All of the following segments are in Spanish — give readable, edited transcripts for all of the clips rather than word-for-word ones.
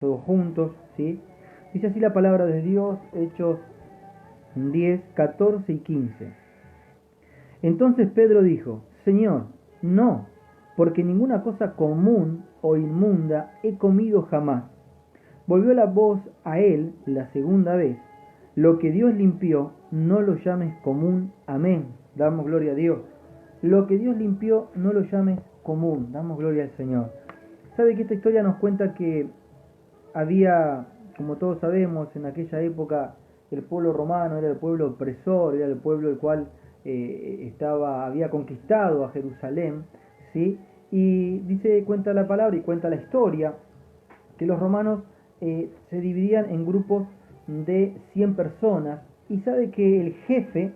todos juntos, ¿sí? Dice así la palabra de Dios, Hechos 10, 14 y 15. Entonces Pedro dijo, Señor, no, porque ninguna cosa común o inmunda he comido jamás. Volvió la voz a él la segunda vez. Lo que Dios limpió, no lo llames común. Amén. Damos gloria a Dios. Lo que Dios limpió, no lo llames común. Damos gloria al Señor. ¿Sabe que esta historia nos cuenta que había, como todos sabemos, en aquella época el pueblo romano era el pueblo opresor, era el pueblo el cual había conquistado a Jerusalén, ¿sí? Y cuenta la palabra y cuenta la historia que los romanos se dividían en grupos de 100 personas, y sabe que el jefe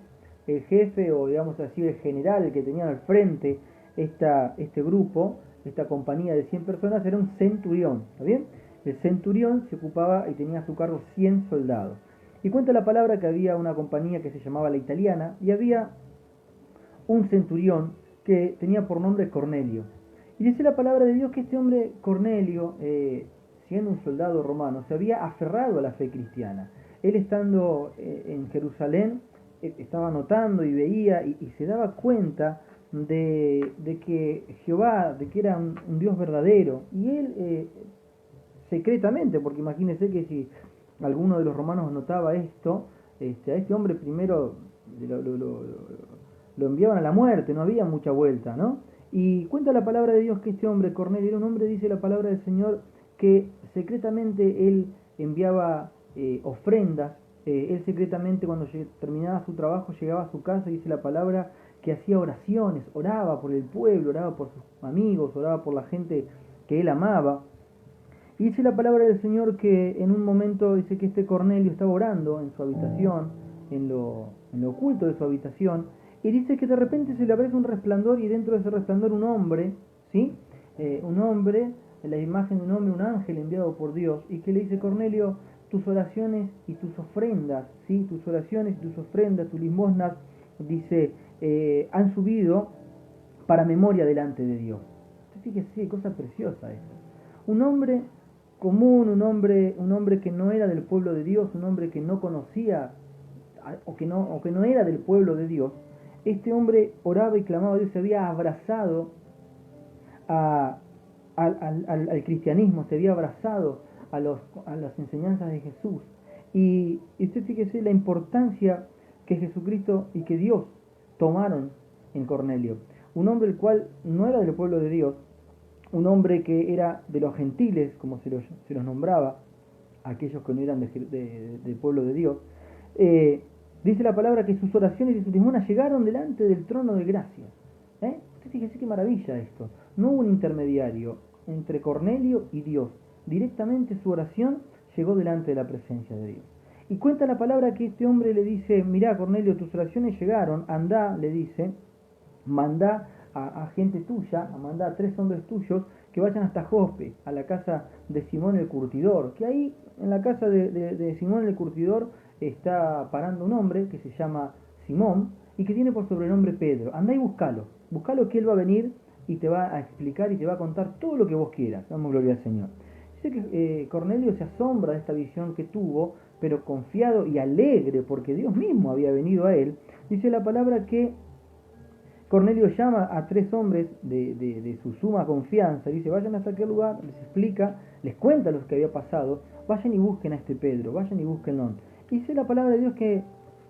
o digamos así el general que tenía al frente este grupo, esta compañía de 100 personas, era un centurión, ¿está bien? El centurión se ocupaba y tenía a su cargo 100 soldados. Y cuenta la palabra que había una compañía que se llamaba la italiana, y había un centurión que tenía por nombre Cornelio. Y dice la palabra de Dios que este hombre Cornelio, siendo un soldado romano, se había aferrado a la fe cristiana. Él estando en Jerusalén, estaba notando y veía y se daba cuenta de que Jehová, de que era un Dios verdadero. Y él, secretamente, porque imagínense que si alguno de los romanos notaba esto, a este hombre primero lo enviaban a la muerte, no había mucha vuelta, ¿no? Y cuenta la palabra de Dios que este hombre, Cornelio, era un hombre, dice la palabra del Señor, que secretamente él enviaba ofrendas. Él secretamente, cuando terminaba su trabajo, llegaba a su casa, dice la palabra, que hacía oraciones, oraba por el pueblo, oraba por sus amigos, oraba por la gente que él amaba. Y dice la palabra del Señor que en un momento dice que este Cornelio estaba orando en su habitación, en lo oculto de su habitación, y dice que de repente se le aparece un resplandor, y dentro de ese resplandor un hombre, ¿sí? Un hombre, en la imagen de un hombre, un ángel enviado por Dios, y que le dice: Cornelio, tus oraciones y tus ofrendas, ¿sí? Tus oraciones y tus ofrendas, tus limosnas, dice, han subido para memoria delante de Dios. Entonces, fíjese, qué cosa preciosa eso. Un hombre común, un hombre que no era del pueblo de Dios, un hombre que no conocía o que no era del pueblo de Dios. Este hombre oraba y clamaba a Dios, se había abrazado a, al cristianismo, se había abrazado a las enseñanzas de Jesús. Y usted fíjese la importancia que Jesucristo y que Dios tomaron en Cornelio. Un hombre el cual no era del pueblo de Dios, un hombre que era de los gentiles, como se los nombraba, aquellos que no eran del pueblo de Dios. Dice la palabra que sus oraciones y sus limonas llegaron delante del trono de gracia. Usted fíjese qué maravilla esto. No hubo un intermediario entre Cornelio y Dios. Directamente su oración llegó delante de la presencia de Dios. Y cuenta la palabra que este hombre le dice: mirá, Cornelio, tus oraciones llegaron, andá, le dice, mandá a gente tuya, mandá a 3 hombres tuyos que vayan hasta Jope, a la casa de Simón el Curtidor, que ahí en la casa de Simón el Curtidor está parando un hombre que se llama Simón y que tiene por sobrenombre Pedro. Andá y buscalo que él va a venir y te va a explicar y te va a contar todo lo que vos quieras. Damos gloria al Señor. Dice que Cornelio se asombra de esta visión que tuvo, pero confiado y alegre porque Dios mismo había venido a él. Dice la palabra que Cornelio llama a 3 hombres de su suma confianza, dice: vayan hasta aquel lugar, les explica, les cuenta lo que había pasado, vayan y busquen a este Pedro, vayan y búsquenlo. Y dice la palabra de Dios que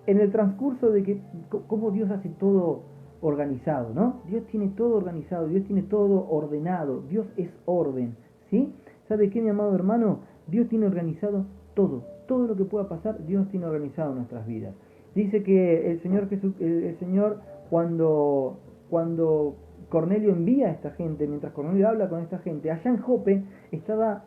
en el transcurso de que cómo Dios hace todo organizado, ¿no? Dios tiene todo organizado, Dios tiene todo ordenado, Dios es orden, ¿sí? ¿Sabe qué, mi amado hermano? Dios tiene organizado todo lo que pueda pasar, Dios tiene organizado en nuestras vidas. Dice que el Señor cuando Cornelio envía a esta gente, mientras Cornelio habla con esta gente, allá en Jope estaba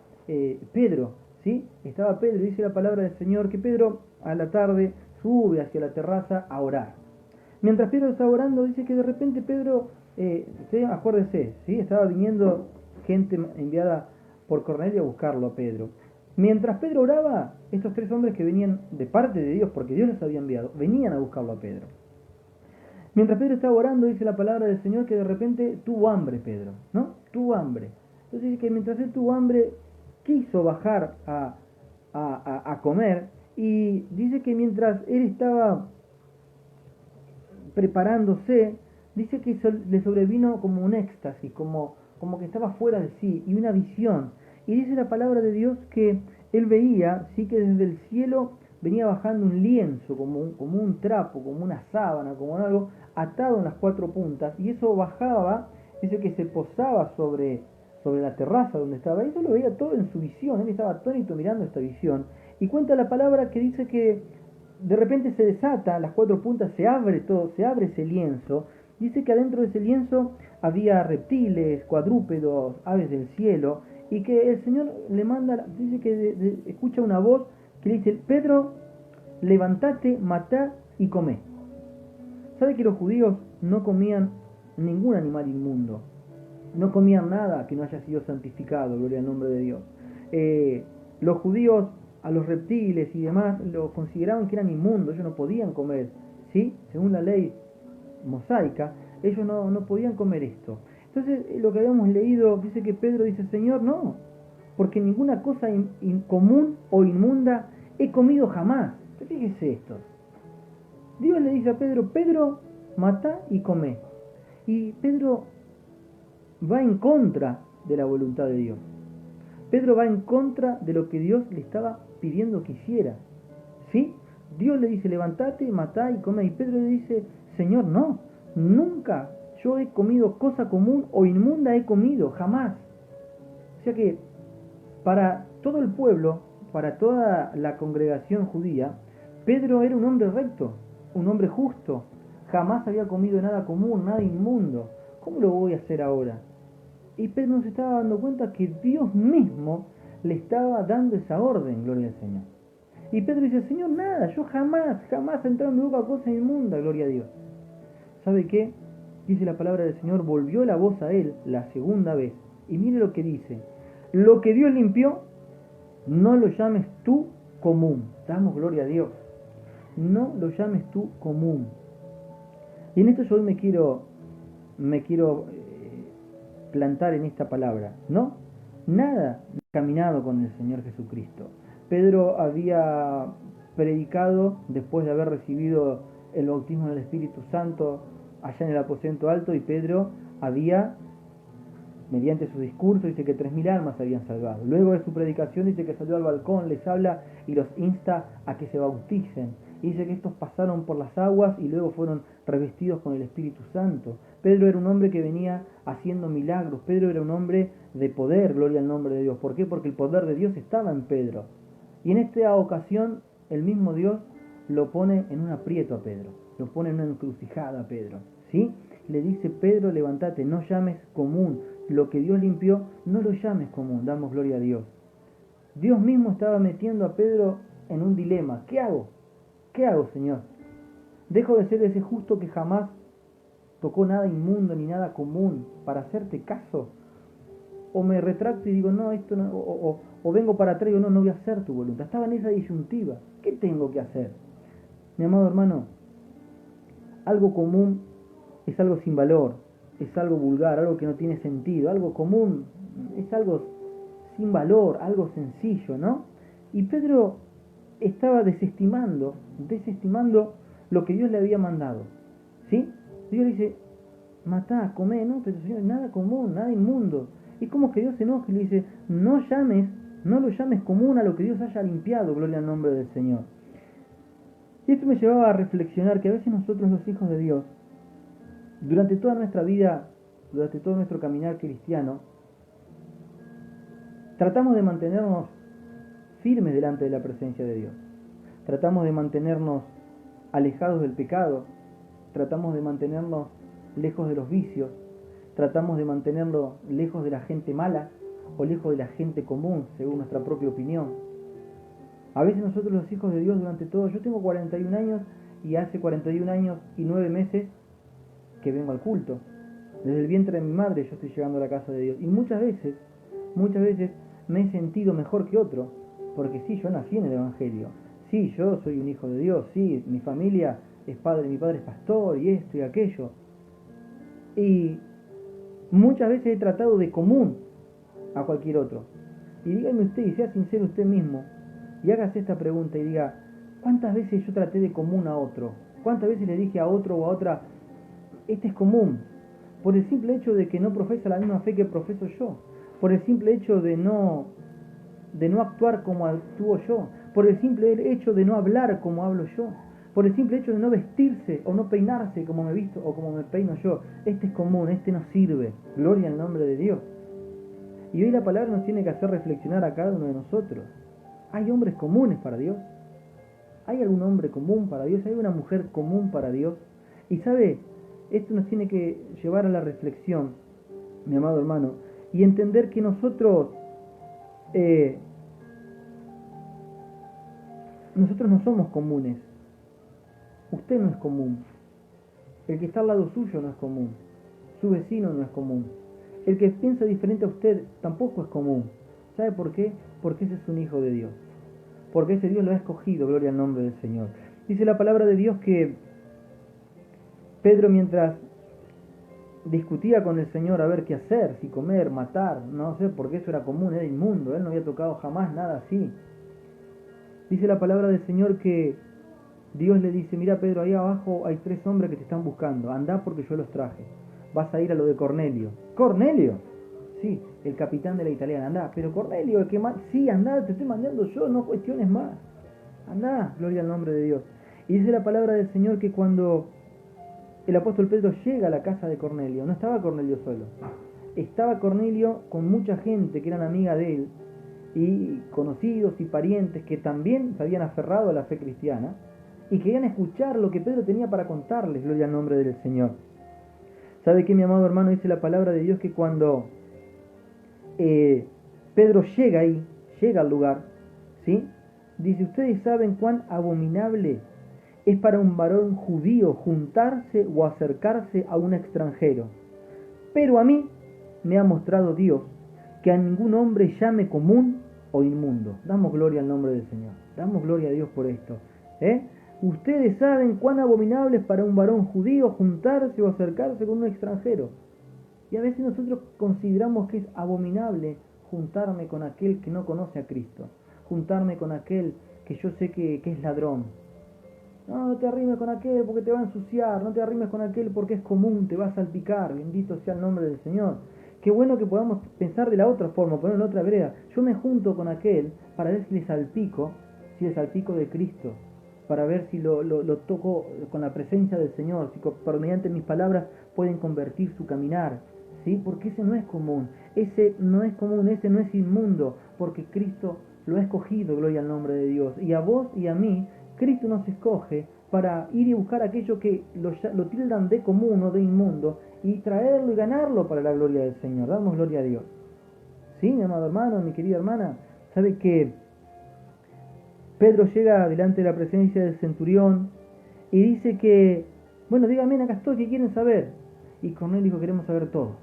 Pedro, ¿sí? Estaba Pedro, dice la palabra del Señor que Pedro a la tarde sube hacia la terraza a orar. Mientras Pedro estaba orando, dice que de repente Pedro, acuérdese, ¿sí? Estaba viniendo gente enviada por Cornelio a buscarlo a Pedro. Mientras Pedro oraba, estos 3 hombres que venían de parte de Dios, porque Dios los había enviado, venían a buscarlo a Pedro. Mientras Pedro estaba orando, dice la palabra del Señor que de repente tuvo hambre Pedro, ¿no? Tuvo hambre. Entonces dice que mientras él tuvo hambre, quiso bajar a comer, y dice que mientras él estaba preparándose, dice que le sobrevino como un éxtasis, como que estaba fuera de sí, y una visión. Y dice la palabra de Dios que él veía, sí, que desde el cielo venía bajando un lienzo, como un trapo, como una sábana, como algo atado en las cuatro puntas, y eso bajaba, dice que se posaba sobre la terraza donde estaba. Eso lo veía todo en su visión, él estaba atónito mirando esta visión. Y cuenta la palabra que dice que de repente se desata, las cuatro puntas, se abre todo, se abre ese lienzo. Dice que adentro de ese lienzo había reptiles, cuadrúpedos, aves del cielo, y que el Señor le manda, dice que escucha una voz que le dice: Pedro, levántate, matá y comé. ¿Sabe que los judíos no comían ningún animal inmundo? No comían nada que no haya sido santificado, gloria al nombre de Dios. Los judíos a los reptiles y demás lo consideraban que eran inmundos, ellos no podían comer, ¿sí? Según la ley mosaica, ellos no podían comer esto. Entonces, lo que habíamos leído, dice que Pedro dice: Señor, no, porque ninguna cosa incomún o inmunda he comido jamás. Fíjese esto. Dios le dice a Pedro: Pedro, mata y come. Y Pedro va en contra de la voluntad de Dios. Pedro va en contra de lo que Dios le estaba pidiendo que hiciera. ¿Sí? Dios le dice: levantate, matá y come. Y Pedro le dice: Señor, no, nunca yo he comido cosa común o inmunda, he comido, jamás. O sea que para todo el pueblo, para toda la congregación judía, Pedro era un hombre recto, un hombre justo. Jamás había comido nada común, nada inmundo. ¿Cómo lo voy a hacer ahora? Y Pedro no se estaba dando cuenta que Dios mismo le estaba dando esa orden, gloria al Señor. Y Pedro dice: Señor, nada, yo jamás he entrado en mi boca cosa inmunda, gloria a Dios. ¿Sabe qué? Dice la palabra del Señor: volvió la voz a él la segunda vez. Y mire lo que dice: lo que Dios limpió, no lo llames tú común. Damos gloria a Dios. No lo llames tú común. Y en esto yo hoy me quiero plantar en esta palabra. No, nada caminado con el Señor Jesucristo. Pedro había predicado después de haber recibido el bautismo del Espíritu Santo allá en el aposento alto, y Pedro había, mediante su discurso, dice que 3.000 almas se habían salvado. Luego de su predicación dice que salió al balcón, les habla y los insta a que se bauticen. Y dice que estos pasaron por las aguas y luego fueron revestidos con el Espíritu Santo. Pedro era un hombre que venía haciendo milagros. Pedro era un hombre de poder, gloria al nombre de Dios. ¿Por qué? Porque el poder de Dios estaba en Pedro. Y en esta ocasión el mismo Dios lo pone en un aprieto a Pedro, lo pone en una encrucijada a Pedro, ¿sí? Le dice: Pedro, levántate, no llames común, lo que Dios limpió, no lo llames común. Damos gloria a Dios. Dios mismo estaba metiendo a Pedro en un dilema. ¿Qué hago? ¿Qué hago, Señor? ¿Dejo de ser ese justo que jamás tocó nada inmundo ni nada común para hacerte caso? ¿O me retracto y digo: no, esto no, o vengo para atrás y digo: no voy a hacer tu voluntad? Estaba en esa disyuntiva. ¿Qué tengo que hacer? Mi amado hermano, algo común es algo sin valor, es algo vulgar, algo que no tiene sentido. Algo común es algo sin valor, algo sencillo, ¿no? Y Pedro estaba desestimando lo que Dios le había mandado, ¿sí? Dios le dice: matá, comé, ¿no? Pero Señor, nada común, nada inmundo. Es como que Dios se enoja y le dice: no lo llames común a lo que Dios haya limpiado, gloria al nombre del Señor. Y esto me llevaba a reflexionar que a veces nosotros, los hijos de Dios, durante toda nuestra vida, durante todo nuestro caminar cristiano, tratamos de mantenernos firmes delante de la presencia de Dios. Tratamos de mantenernos alejados del pecado, tratamos de mantenernos lejos de los vicios, tratamos de mantenernos lejos de la gente mala o lejos de la gente común, según nuestra propia opinión. A veces nosotros, los hijos de Dios, durante todo, yo tengo 41 años y hace 41 años y 9 meses que vengo al culto. Desde el vientre de mi madre yo estoy llegando a la casa de Dios. Y muchas veces me he sentido mejor que otro, porque sí, yo nací en el Evangelio. Sí, yo soy un hijo de Dios. Sí, mi familia es padre, mi padre es pastor y esto y aquello. Y muchas veces he tratado de común a cualquier otro. Y dígame usted, y sea sincero usted mismo, y hágase esta pregunta y diga, ¿cuántas veces yo traté de común a otro? ¿Cuántas veces le dije a otro o a otra, este es común? Por el simple hecho de que no profesa la misma fe que profeso yo. Por el simple hecho de no actuar como actúo yo. Por el simple hecho de no hablar como hablo yo. Por el simple hecho de no vestirse o no peinarse como me visto o como me peino yo. Este es común, este no sirve. Gloria al nombre de Dios. Y hoy la palabra nos tiene que hacer reflexionar a cada uno de nosotros. ¿Hay hombres comunes para Dios? ¿Hay algún hombre común para Dios? ¿Hay una mujer común para Dios? Y sabe, esto nos tiene que llevar a la reflexión, mi amado hermano, y entender que nosotros no somos comunes. Usted no es común. El que está al lado suyo no es común. Su vecino no es común. El que piensa diferente a usted tampoco es común. ¿Sabe por qué? Porque ese es un hijo de Dios. Porque ese Dios lo ha escogido, gloria al nombre del Señor. Dice la palabra de Dios que Pedro, mientras discutía con el Señor a ver qué hacer, si comer, matar, no sé, porque eso era común, era inmundo, él no había tocado jamás nada así. Dice la palabra del Señor que Dios le dice, mira Pedro, ahí abajo hay 3 hombres que te están buscando, andá porque yo los traje. Vas a ir a lo de Cornelio. ¿Cornelio? Sí, el capitán de la italiana, andá. Pero Cornelio, el que más... Sí, andá, te estoy mandando yo, no cuestiones más. Andá, gloria al nombre de Dios. Y dice la palabra del Señor que cuando el apóstol Pedro llega a la casa de Cornelio, no estaba Cornelio solo. Estaba Cornelio con mucha gente que eran amiga de él, y conocidos y parientes que también se habían aferrado a la fe cristiana, y querían escuchar lo que Pedro tenía para contarles, gloria al nombre del Señor. ¿Sabe qué, mi amado hermano? Dice la palabra de Dios que cuando Pedro llega ahí, llega al lugar, ¿sí? Dice, ustedes saben cuán abominable es para un varón judío juntarse o acercarse a un extranjero. Pero a mí me ha mostrado Dios que a ningún hombre llame común o inmundo. Damos gloria al nombre del Señor. Damos gloria a Dios por esto. Ustedes saben cuán abominable es para un varón judío juntarse o acercarse con un extranjero. Y a veces nosotros consideramos que es abominable juntarme con aquel que no conoce a Cristo, juntarme con aquel que yo sé que es ladrón. No, no te arrimes con aquel porque te va a ensuciar, no te arrimes con aquel porque es común, te va a salpicar, bendito sea el nombre del Señor. Qué bueno que podamos pensar de la otra forma, ponerlo en otra vereda. Yo me junto con aquel para ver si le salpico de Cristo, para ver si lo toco con la presencia del Señor, si por mediante mis palabras pueden convertir su caminar, ¿sí? Porque ese no es común, ese no es inmundo, porque Cristo lo ha escogido, gloria al nombre de Dios. Y a vos y a mí, Cristo nos escoge para ir y buscar aquello que lo tildan de común o de inmundo, y traerlo y ganarlo para la gloria del Señor. Damos gloria a Dios. ¿Sí, mi amado hermano, mi querida hermana? ¿Sabe que Pedro llega delante de la presencia del centurión y dice que, bueno, díganme, acá estoy, ¿qué quieren saber? Y Cornelio dijo, queremos saber todo.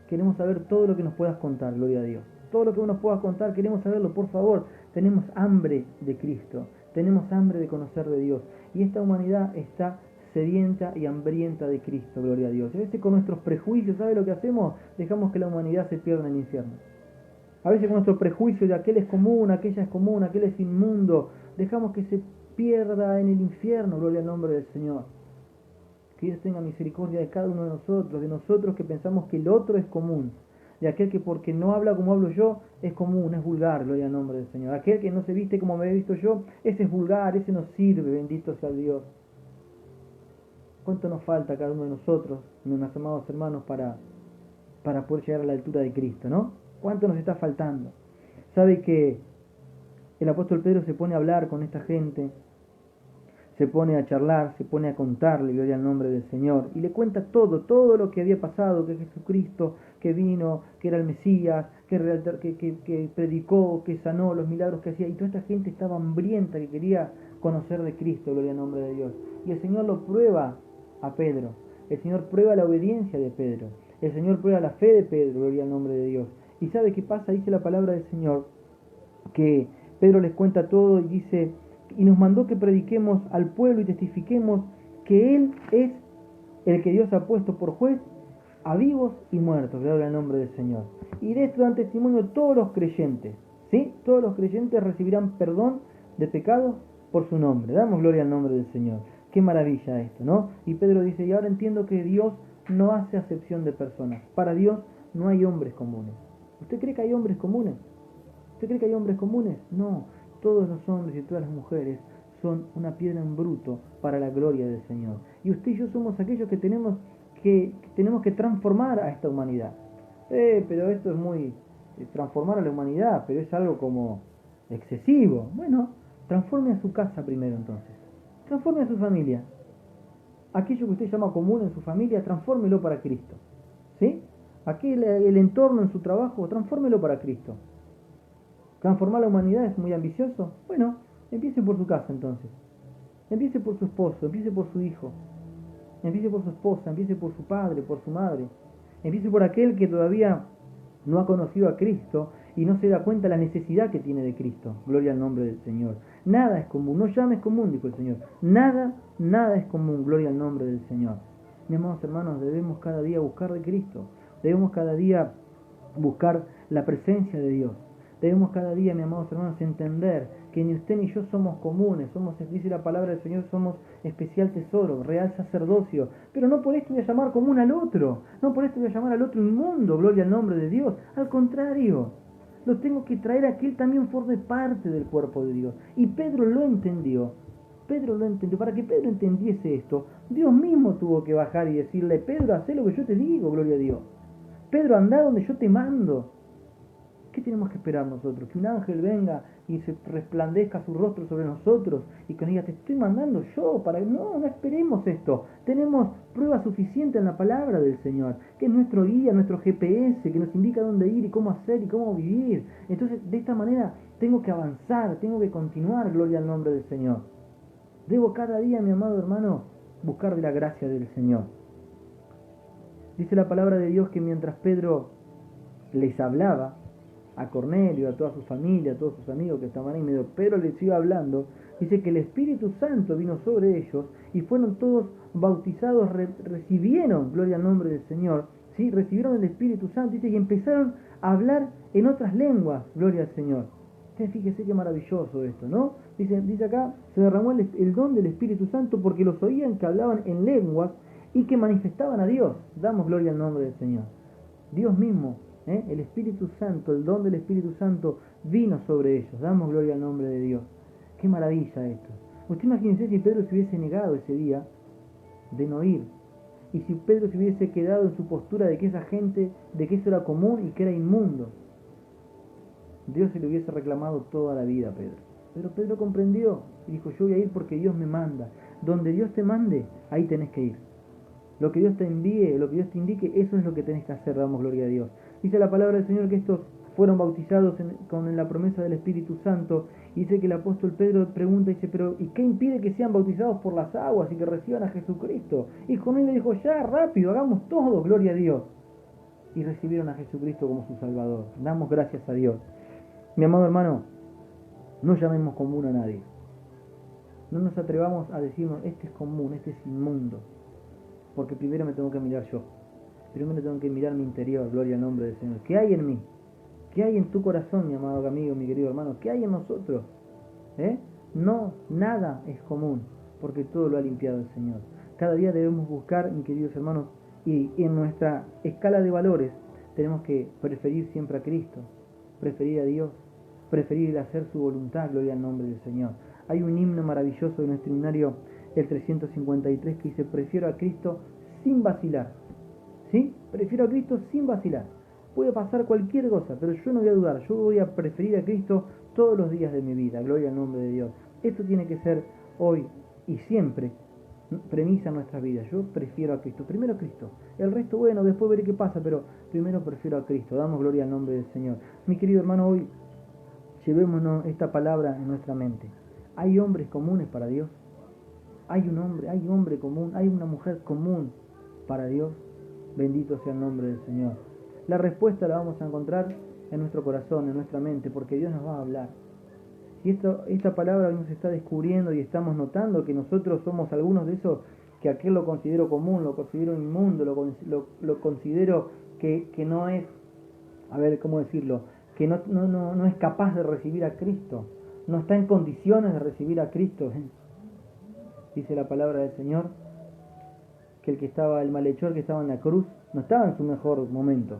Queremos saber todo lo que nos puedas contar, gloria a Dios. Todo lo que nos puedas contar, queremos saberlo, por favor. Tenemos hambre de Cristo, tenemos hambre de conocer de Dios. Y esta humanidad está sedienta y hambrienta de Cristo, gloria a Dios. Y a veces con nuestros prejuicios, ¿sabe lo que hacemos? Dejamos que la humanidad se pierda en el infierno. A veces con nuestro prejuicio de aquel es común, aquella es común, aquel es inmundo, dejamos que se pierda en el infierno, gloria al nombre del Señor. Que Dios tenga misericordia de cada uno de nosotros que pensamos que el otro es común, de aquel que porque no habla como hablo yo, es común, es vulgar, gloria al nombre del Señor. Aquel que no se viste como me he visto yo, ese es vulgar, ese no sirve, bendito sea Dios. ¿Cuánto nos falta a cada uno de nosotros, mis amados hermanos, para poder llegar a la altura de Cristo, ¿no? ¿Cuánto nos está faltando? ¿Sabe que el apóstol Pedro se pone a hablar con esta gente? Se pone a charlar, se pone a contarle, gloria al nombre del Señor, y le cuenta todo lo que había pasado, que Jesucristo, que vino, que era el Mesías, que predicó, que sanó, los milagros que hacía, y toda esta gente estaba hambrienta, que quería conocer de Cristo, gloria al nombre de Dios. Y el Señor lo prueba a Pedro, el Señor prueba la obediencia de Pedro, el Señor prueba la fe de Pedro, gloria al nombre de Dios. ¿Y sabe qué pasa? Dice la palabra del Señor, que Pedro les cuenta todo y dice, y nos mandó que prediquemos al pueblo y testifiquemos que Él es el que Dios ha puesto por juez a vivos y muertos, gloria al nombre del Señor. Y de esto dan testimonio todos los creyentes, ¿sí? Todos los creyentes recibirán perdón de pecados por su nombre. Damos gloria al nombre del Señor. Qué maravilla esto, ¿no? Y Pedro dice, y ahora entiendo que Dios no hace acepción de personas. Para Dios no hay hombres comunes. ¿Usted cree que hay hombres comunes? ¿Usted cree que hay hombres comunes? No, todos los hombres y todas las mujeres son una piedra en bruto para la gloria del Señor. Y usted y yo somos aquellos que tenemos que transformar a esta humanidad. Pero esto es muy... transformar a la humanidad, pero es algo como excesivo. Bueno, transforme a su casa primero entonces. Transforme a su familia. Aquello que usted llama común en su familia, transfórmelo para Cristo. ¿Sí? Aquel, el entorno en su trabajo, transfórmelo para Cristo. ¿Transformar la humanidad es muy ambicioso? Bueno, empiece por su casa entonces. Empiece por su esposo, empiece por su hijo, empiece por su esposa, empiece por su padre, por su madre. Empiece por aquel que todavía no ha conocido a Cristo y no se da cuenta de la necesidad que tiene de Cristo. Gloria al nombre del Señor. Nada es común, no llames común, dijo el Señor. Nada es común, gloria al nombre del Señor. Mis amados hermanos, debemos cada día buscar de Cristo. Debemos cada día buscar la presencia de Dios. Debemos cada día, mis amados hermanos, entender que ni usted ni yo somos comunes, dice la palabra del Señor, somos especial tesoro, real sacerdocio, pero no por esto voy a llamar común al otro, no por esto voy a llamar al otro inmundo, gloria al nombre de Dios, al contrario, lo tengo que traer a que él también forme parte del cuerpo de Dios. Y Pedro lo entendió, para que Pedro entendiese esto, Dios mismo tuvo que bajar y decirle, Pedro, haz lo que yo te digo, gloria a Dios, Pedro, anda donde yo te mando. ¿Qué tenemos que esperar nosotros? Que un ángel venga y se resplandezca su rostro sobre nosotros y que nos diga, te estoy mandando yo para... No esperemos esto. Tenemos prueba suficiente en la palabra del Señor, que es nuestro guía, nuestro GPS, que nos indica dónde ir y cómo hacer y cómo vivir. Entonces, de esta manera, tengo que avanzar, tengo que continuar, gloria al nombre del Señor. Debo cada día, mi amado hermano, buscar de la gracia del Señor. Dice la palabra de Dios que mientras Pedro les hablaba, a Cornelio, a toda su familia, a todos sus amigos que estaban ahí medio, Pedro les iba hablando, dice que el Espíritu Santo vino sobre ellos y fueron todos bautizados, recibieron, gloria al nombre del Señor, ¿sí? Recibieron el Espíritu Santo, dice, y empezaron a hablar en otras lenguas, gloria al Señor. Entonces fíjese qué maravilloso esto, ¿no? Dice acá, se derramó el don del Espíritu Santo porque los oían que hablaban en lenguas y que manifestaban a Dios. Damos gloria al nombre del Señor. Dios mismo, el Espíritu Santo, el don del Espíritu Santo vino sobre ellos. Damos gloria al nombre de Dios. Qué maravilla esto. Usted imagínese si Pedro se hubiese negado ese día de no ir. Y si Pedro se hubiese quedado en su postura de que esa gente, de que eso era común y que era inmundo. Dios se le hubiese reclamado toda la vida a Pedro. Pero Pedro comprendió y dijo, yo voy a ir porque Dios me manda. Donde Dios te mande, ahí tenés que ir. Lo que Dios te envíe, lo que Dios te indique, eso es lo que tenés que hacer, damos gloria a Dios. Dice la palabra del Señor que estos fueron bautizados con la promesa del Espíritu Santo. Y dice que el apóstol Pedro pregunta, dice, pero ¿y qué impide que sean bautizados por las aguas y que reciban a Jesucristo? Y Cornelio dijo, ya, rápido, hagamos todo, gloria a Dios. Y recibieron a Jesucristo como su Salvador. Damos gracias a Dios. Mi amado hermano, no llamemos común a nadie. No nos atrevamos a decirnos, este es común, este es inmundo. Porque primero me tengo que mirar yo. Primero tengo que mirar mi interior, gloria al nombre del Señor. ¿Qué hay en mí? ¿Qué hay en tu corazón, mi amado amigo, mi querido hermano? ¿Qué hay en nosotros? No, nada es común, porque todo lo ha limpiado el Señor. Cada día debemos buscar, mis queridos hermanos, y en nuestra escala de valores tenemos que preferir siempre a Cristo, preferir a Dios, preferir hacer su voluntad, gloria al nombre del Señor. Hay un himno maravilloso de nuestro himnario, el 353, que dice, prefiero a Cristo sin vacilar. ¿Sí? Prefiero a Cristo sin vacilar. Puede pasar cualquier cosa, pero yo no voy a dudar. Yo voy a preferir a Cristo todos los días de mi vida. Gloria al nombre de Dios. Esto tiene que ser hoy y siempre premisa en nuestra vida. Yo prefiero a Cristo. Primero a Cristo. El resto, bueno, después veré qué pasa, pero primero prefiero a Cristo. Damos gloria al nombre del Señor. Mi querido hermano, hoy llevémonos esta palabra en nuestra mente. ¿Hay hombres comunes para Dios? Hay un hombre común, hay una mujer común para Dios. Bendito sea el nombre del Señor. La respuesta la vamos a encontrar en nuestro corazón, en nuestra mente, porque Dios nos va a hablar. Si esta palabra nos está descubriendo y estamos notando que nosotros somos algunos de esos que aquel lo considero común, lo considero inmundo, lo considero que no es, a ver, ¿cómo decirlo? Que no es capaz de recibir a Cristo, no está en condiciones de recibir a Cristo. Dice la palabra del Señor que el malhechor que estaba en la cruz, no estaba en su mejor momento.